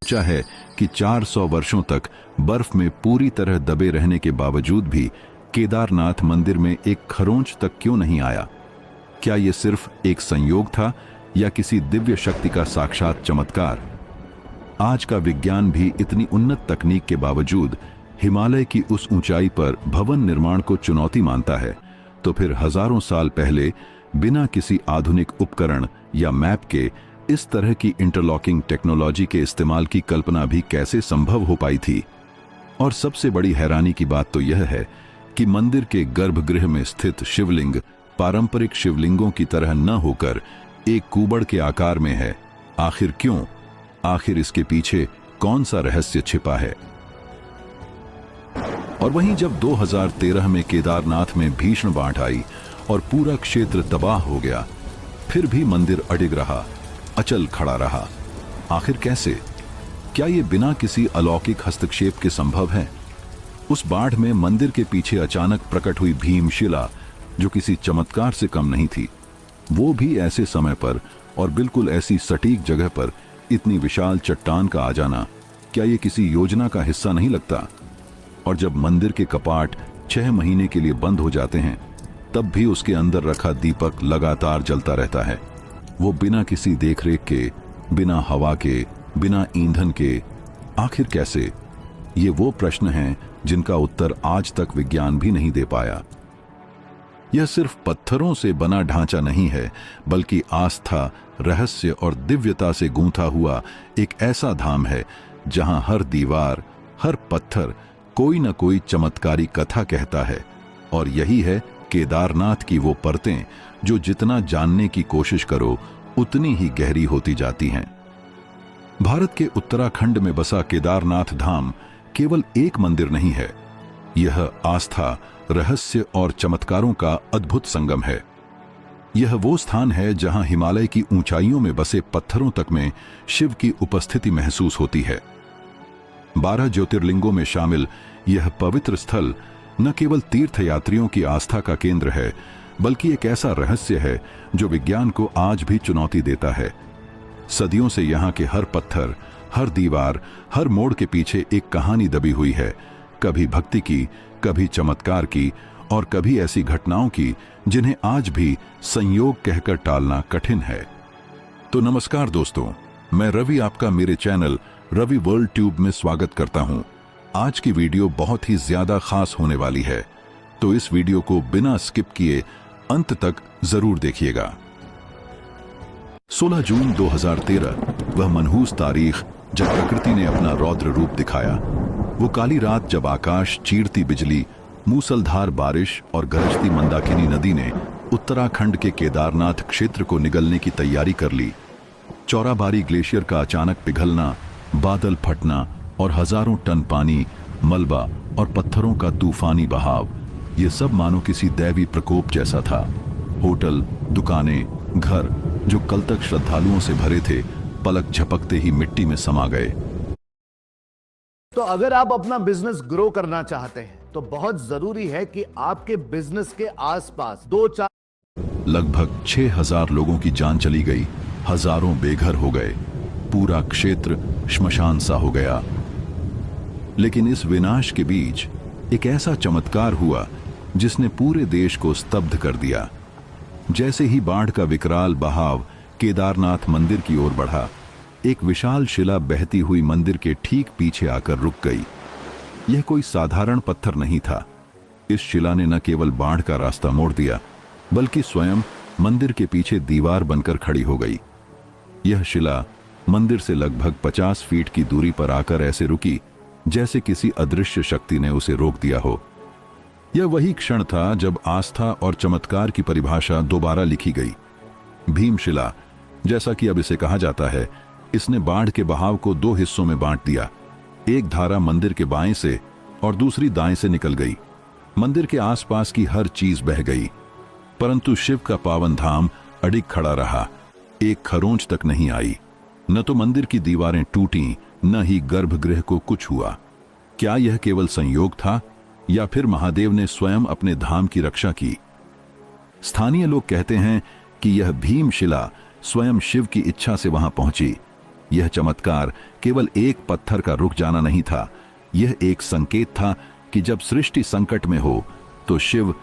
सोचा है कि 400 वर्षों तक बर्फ में पूरी तरह दबे रहने के बावजूद भी केदारनाथ मंदिर में एक खरोंच तक क्यों नहीं आया? क्या यह सिर्फ एक संयोग था या किसी दिव्य शक्ति का साक्षात चमत्कार? आज का विज्ञान भी इतनी उन्नत तकनीक के बावजूद हिमालय की उस ऊंचाई पर भवन निर्माण को चुनौती मानता है, तो फिर हजारों साल पहले बिना किसी आधुनिक उपकरण या मैप के इस तरह की इंटरलॉकिंग टेक्नोलॉजी के इस्तेमाल की कल्पना भी कैसे संभव हो पाई थी? और सबसे बड़ी हैरानी की बात तो यह है कि मंदिर के गर्भगृह में स्थित शिवलिंग पारंपरिक शिवलिंगों की तरह न होकर एक कुबड़ के आकार में है। आखिर क्यों? आखिर इसके पीछे कौन सा रहस्य छिपा है? और वहीं जब 2013 में केदारनाथ में भीषण बाढ़ आई और पूरा क्षेत्र तबाह हो गया, फिर भी मंदिर अडिग रहा, अचल खड़ा रहा। आखिर कैसे? क्या यह बिना किसी अलौकिक हस्तक्षेप के संभव है? उस बाढ़ में मंदिर के पीछे अचानक प्रकट हुई भीमशिला, जो किसी चमत्कार से कम नहीं थी, वो भी ऐसे समय पर और बिल्कुल ऐसी सटीक जगह पर इतनी विशाल चट्टान का आ जाना, क्या ये किसी योजना का हिस्सा नहीं लगता? और जब मंदिर के कपाट 6 महीने के लिए बंद हो जाते हैं, तब भी उसके अंदर रखा दीपक लगातार जलता रहता है, वो बिना किसी देखरेख के, बिना हवा के, बिना ईंधन के। आखिर कैसे? ये वो प्रश्न हैं जिनका उत्तर आज तक विज्ञान भी नहीं दे पाया। यह सिर्फ पत्थरों से बना ढांचा नहीं है, बल्कि आस्था, रहस्य और दिव्यता से गूंथा हुआ एक ऐसा धाम है जहां हर दीवार, हर पत्थर कोई न कोई चमत्कारी कथा कहता है। और यही है केदारनाथ की वो परतें जो जितना जानने की कोशिश करो उतनी ही गहरी होती जाती हैं। भारत के उत्तराखंड में बसा केदारनाथ धाम केवल एक मंदिर नहीं है, यह आस्था, रहस्य और चमत्कारों का अद्भुत संगम है। यह वो स्थान है जहां हिमालय की ऊंचाइयों में बसे पत्थरों तक में शिव की उपस्थिति महसूस होती है। 12 ज्योतिर्लिंगों में शामिल यह पवित्र स्थल न केवल तीर्थयात्रियों की आस्था का केंद्र है, बल्कि एक ऐसा रहस्य है जो विज्ञान को आज भी चुनौती देता है। सदियों से यहाँ के हर पत्थर, हर दीवार, हर मोड़ के पीछे एक कहानी दबी हुई है, कभी भक्ति की, कभी चमत्कार की और कभी ऐसी घटनाओं की जिन्हें आज भी संयोग कहकर टालना कठिन है। तो नमस्कार दोस्तों, मैं रवि आपका मेरे चैनल रवि वर्ल्ड ट्यूब में स्वागत करता हूं। आज की वीडियो बहुत ही ज्यादा खास होने वाली है, तो इस वीडियो को बिना स्किप किए अंत तक जरूर देखिएगा। 16 जून 2013 वह मनहूस तारीख जब प्रकृति ने अपना रौद्र रूप दिखाया। वो काली रात जब आकाश चीरती बिजली, मूसलधार बारिश और गरजती मंदाकिनी नदी ने उत्तराखंड के केदारनाथ क्षेत्र को निगलने की तैयारी कर ली। चौराबाड़ी ग्लेशियर का अचानक पिघलना, बादल फटना और हजारों टन पानी, मलबा और पत्थरों का तूफानी बहाव, ये सब मानो किसी दैवी प्रकोप जैसा था। होटल, दुकानें, घर जो कल तक श्रद्धालुओं से भरे थे, पलक झपकते ही मिट्टी में समा गए। तो अगर आप अपना बिजनेस ग्रो करना चाहते हैं तो बहुत जरूरी है कि आपके बिजनेस के आसपास 2-4 लगभग 6000 लोगों की जान चली गई, हजारों बेघर हो गए, पूरा क्षेत्र श्मशान सा हो गया। लेकिन इस विनाश के बीच एक ऐसा चमत्कार हुआ जिसने पूरे देश को स्तब्ध कर दिया। जैसे ही बाढ़ का विकराल बहाव केदारनाथ मंदिर की ओर बढ़ा, एक विशाल शिला बहती हुई मंदिर के ठीक पीछे आकर रुक गई। यह कोई साधारण पत्थर नहीं था। इस शिला ने न केवल बाढ़ का रास्ता मोड़ दिया, बल्कि स्वयं मंदिर के पीछे दीवार बनकर खड़ी हो गई। यह शिला मंदिर से लगभग 50 फीट की दूरी पर आकर ऐसे रुकी जैसे किसी अदृश्य शक्ति ने उसे रोक दिया हो। यह वही क्षण था जब आस्था और चमत्कार की परिभाषा दोबारा लिखी गई। भीमशिला, जैसा कि अब इसे कहा जाता है, इसने बाढ़ के बहाव को 2 हिस्सों में बांट दिया। एक धारा मंदिर के बाएं से और दूसरी दाएं से निकल गई। मंदिर के आसपास की हर चीज बह गई, परंतु शिव का पावन धाम अडिग खड़ा रहा। एक खरोंच तक नहीं आई। न तो मंदिर की दीवारें टूटी, न ही गर्भगृह को कुछ हुआ। क्या यह केवल संयोग था या फिर महादेव ने स्वयं अपने धाम की रक्षा की? स्थानीय लोग कहते हैं कि यह भीमशिला स्वयं शिव की इच्छा से वहां पहुंची। यह चमत्कार केवल एक पत्थर का रुक जाना नहीं था, यह एक संकेत था कि जब सृष्टि संकट में हो तो शिव